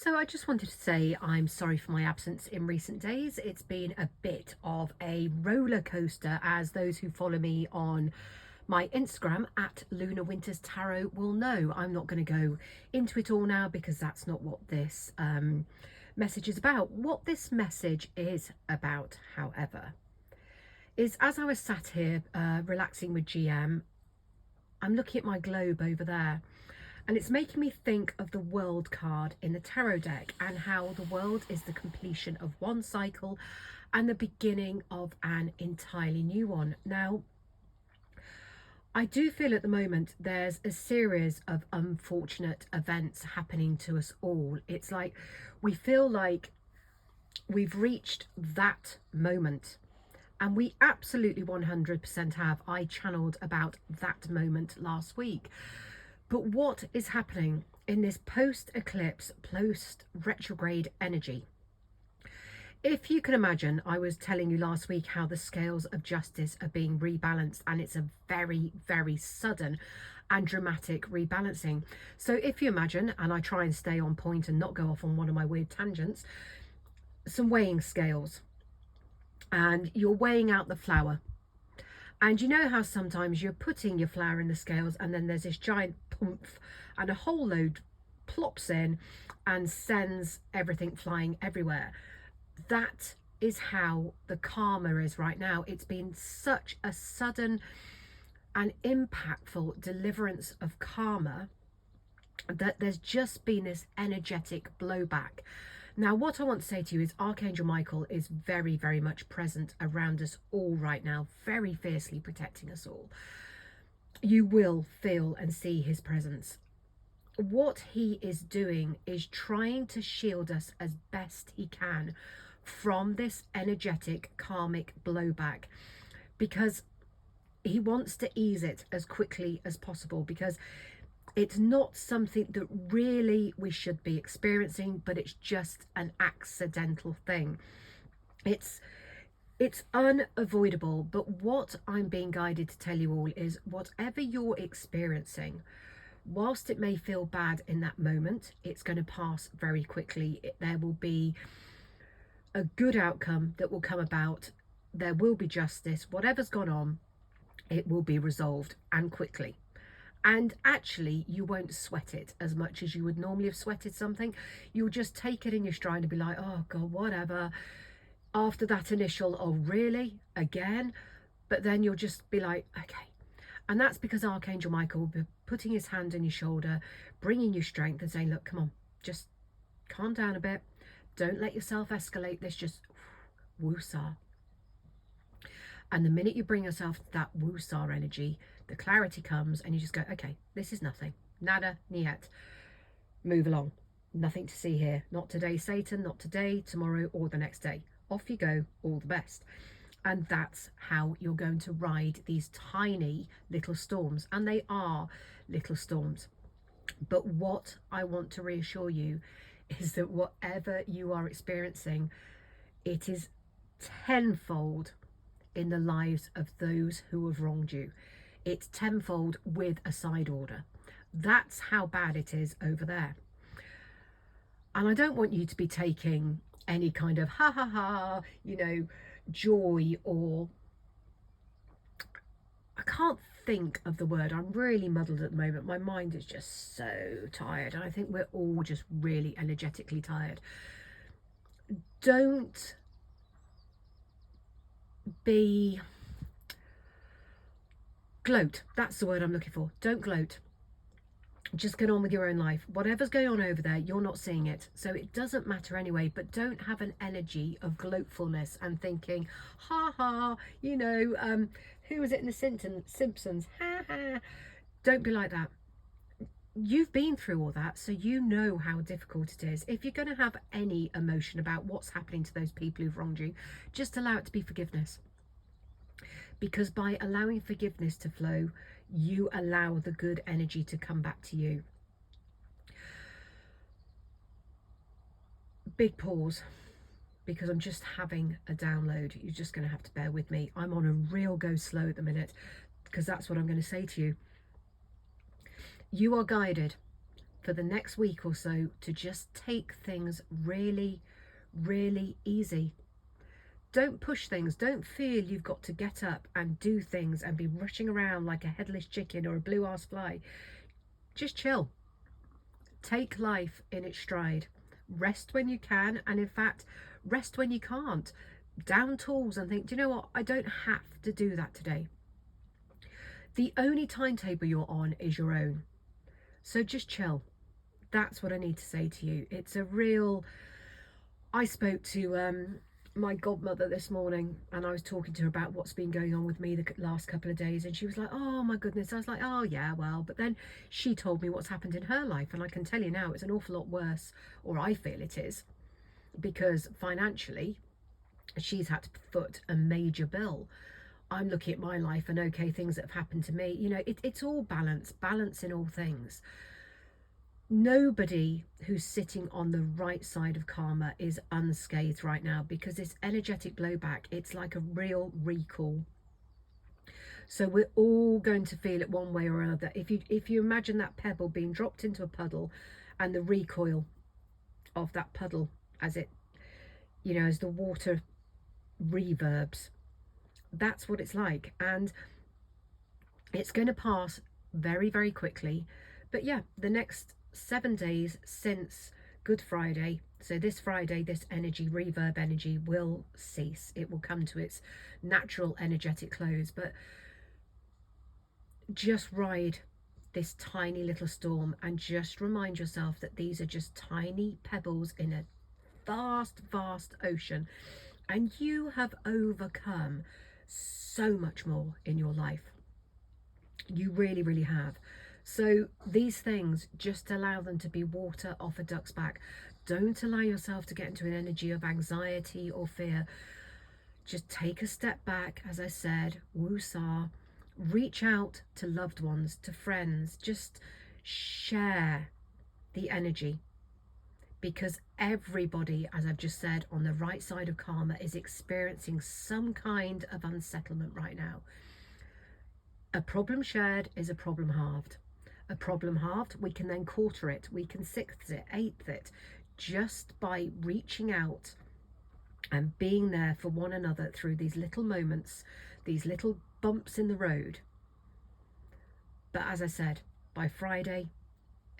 So I just wanted to say I'm sorry for my absence in recent days. It's been a bit of a roller coaster, as those who follow me on my Instagram at Luna Winters Tarot will know. I'm not going to go into it all now because that's not what this message is about. What this message is about, however, is as I was sat here relaxing with GM, I'm looking at my globe over there. And it's making me think of the world card in the tarot deck and how the world is the completion of one cycle and the beginning of an entirely new one. Now, I do feel at the moment there's a series of unfortunate events happening to us all. It's like we feel like we've reached that moment. And we absolutely 100% have. I channeled about that moment last week. But what is happening in this post-eclipse, post-retrograde energy? If you can imagine, I was telling you last week how the scales of justice are being rebalanced, and it's a very, very sudden and dramatic rebalancing. So if you imagine, and I try and stay on point and not go off on one of my weird tangents, some weighing scales, and you're weighing out the flour. And you know how sometimes you're putting your flour in the scales and then there's this giant pump and a whole load plops in and sends everything flying everywhere. That is how the karma is right now. It's been such a sudden and impactful deliverance of karma that there's just been this energetic blowback. Now, what I want to say to you is Archangel Michael is very, very much present around us all right now, very fiercely protecting us all. You will feel and see his presence. What he is doing is trying to shield us as best he can from this energetic karmic blowback, because he wants to ease it as quickly as possible, because it's not something that really we should be experiencing, but it's just an accidental thing. It's unavoidable. But what I'm being guided to tell you all is whatever you're experiencing, whilst it may feel bad in that moment, it's going to pass very quickly. There will be a good outcome that will come about. There will be justice. Whatever's gone on, it will be resolved, and quickly. And actually, you won't sweat it as much as you would normally have sweated something. You'll just take it in your stride and be like, oh God, whatever. After that initial, oh really, again? But then you'll just be like, okay. And that's because Archangel Michael will be putting his hand on your shoulder, bringing you strength and saying, look, come on, just calm down a bit. Don't let yourself escalate this, just woosah. And the minute you bring yourself to that woosah energy, the clarity comes and you just go, okay, this is nothing. Nada, niet. Move along. Nothing to see here. Not today, Satan. Not today, tomorrow, or the next day. Off you go. All the best. And that's how you're going to ride these tiny little storms. And they are little storms. But what I want to reassure you is that whatever you are experiencing, it is tenfold in the lives of those who have wronged you. It's tenfold with a side order. That's how bad it is over there. And I don't want you to be taking any kind of ha ha ha, joy, or I can't think of the word. I'm really muddled at the moment. My mind is just so tired. And I think we're all just really energetically tired. Don't be gloat. That's the word I'm looking for. Don't gloat. Just get on with your own life. Whatever's going on over there, you're not seeing it, so it doesn't matter anyway. But don't have an energy of gloatfulness and thinking, ha ha, who was it in the Simpsons, ha ha. Don't be like that. You've been through all that, so you know how difficult it is. If you're going to have any emotion about what's happening to those people who've wronged you, just allow it to be forgiveness. Because by allowing forgiveness to flow, you allow the good energy to come back to you. Big pause, because I'm just having a download. You're just going to have to bear with me. I'm on a real go slow at the minute, because that's what I'm going to say to you. You are guided for the next week or so to just take things really, really easy. Don't push things. Don't feel you've got to get up and do things and be rushing around like a headless chicken or a blue-ass fly. Just chill. Take life in its stride. Rest when you can, and in fact, rest when you can't. Down tools and think, do you know what? I don't have to do that today. The only timetable you're on is your own. So just chill. That's what I need to say to you. It's a real... I spoke to my godmother this morning, and I was talking to her about what's been going on with me the last couple of days, and she was like, oh my goodness. I was like, oh yeah, well, but then she told me what's happened in her life, and I can tell you now it's an awful lot worse, or I feel it is, because financially she's had to foot a major bill. I'm looking at my life and okay, things that have happened to me, you know, it's all balance in all things. Nobody who's sitting on the right side of karma is unscathed right now, because this energetic blowback, it's like a real recall. So we're all going to feel it one way or another. If you imagine that pebble being dropped into a puddle and the recoil of that puddle as it, you know, as the water reverbs, that's what it's like. And it's going to pass very, very quickly. But yeah, the next 7 days since Good Friday, so this Friday, this energy, reverb energy, will cease. It will come to its natural energetic close. But just ride this tiny little storm and just remind yourself that these are just tiny pebbles in a vast, vast ocean, and you have overcome so much more in your life. You really, really have. So these things, just allow them to be water off a duck's back. Don't allow yourself to get into an energy of anxiety or fear. Just take a step back, as I said, woosah, reach out to loved ones, to friends, just share the energy. Because everybody, as I've just said, on the right side of karma is experiencing some kind of unsettlement right now. A problem shared is a problem halved. A problem halved, we can then quarter it, we can sixth it, eighth it, just by reaching out and being there for one another through these little moments, these little bumps in the road. But as I said, by Friday,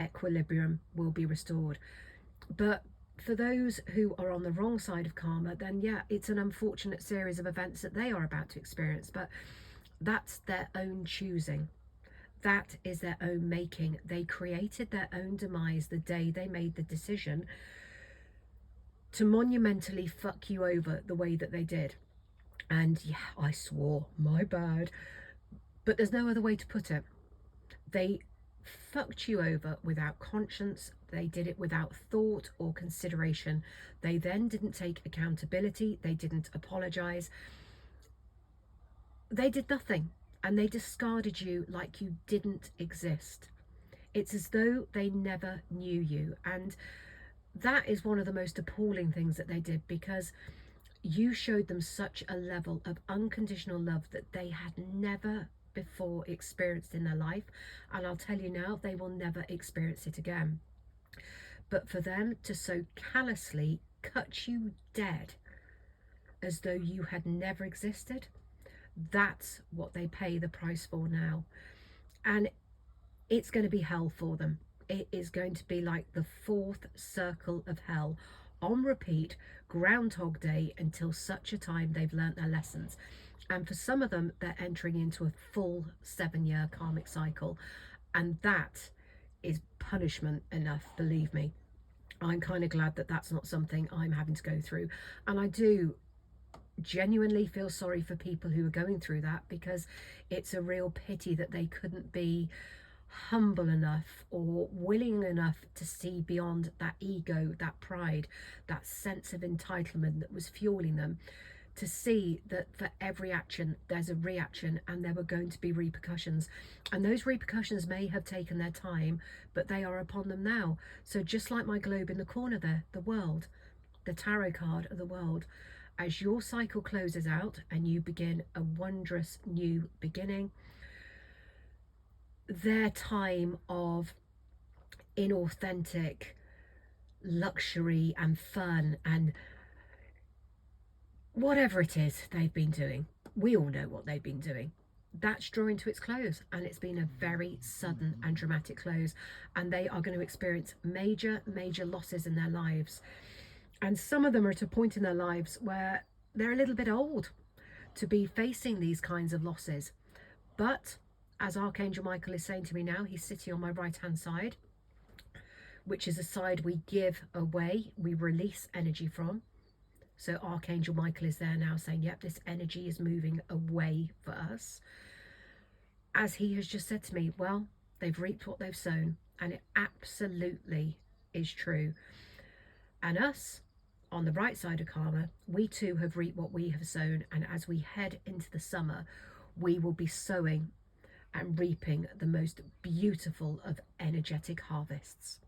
equilibrium will be restored. But for those who are on the wrong side of karma, then yeah, it's an unfortunate series of events that they are about to experience, but that's their own choosing. That is their own making. They created their own demise the day they made the decision to monumentally fuck you over the way that they did. And yeah, I swore, my bad, but there's no other way to put it. They fucked you over without conscience. They did it without thought or consideration. They then didn't take accountability. They didn't apologize. They did nothing, and they discarded you like you didn't exist. It's as though they never knew you. And that is one of the most appalling things that they did, because you showed them such a level of unconditional love that they had never before experienced in their life. And I'll tell you now, they will never experience it again. But for them to so callously cut you dead as though you had never existed, that's what they pay the price for now. And it's going to be hell for them. It is going to be like the fourth circle of hell on repeat, Groundhog Day, until such a time they've learnt their lessons. And for some of them, they're entering into a full 7-year karmic cycle. And that is punishment enough, believe me. I'm kind of glad that that's not something I'm having to go through. And I do genuinely feel sorry for people who are going through that, because it's a real pity that they couldn't be humble enough or willing enough to see beyond that ego, that pride, that sense of entitlement that was fueling them, to see that for every action there's a reaction and there were going to be repercussions, and those repercussions may have taken their time, but they are upon them now. So just like my globe in the corner there, the world, the tarot card of the world, as your cycle closes out and you begin a wondrous new beginning, their time of inauthentic luxury and fun and whatever it is they've been doing. We all know what they've been doing. That's drawing to its close, and it's been a very sudden and dramatic close, and they are going to experience major losses in their lives. And some of them are at a point in their lives where they're a little bit old to be facing these kinds of losses. But as Archangel Michael is saying to me now, he's sitting on my right hand side, which is a side we give away, we release energy from. So Archangel Michael is there now saying, yep, this energy is moving away for us. As he has just said to me, well, they've reaped what they've sown. And it absolutely is true. And us, on the right side of karma, we too have reaped what we have sown. And as we head into the summer, we will be sowing and reaping the most beautiful of energetic harvests.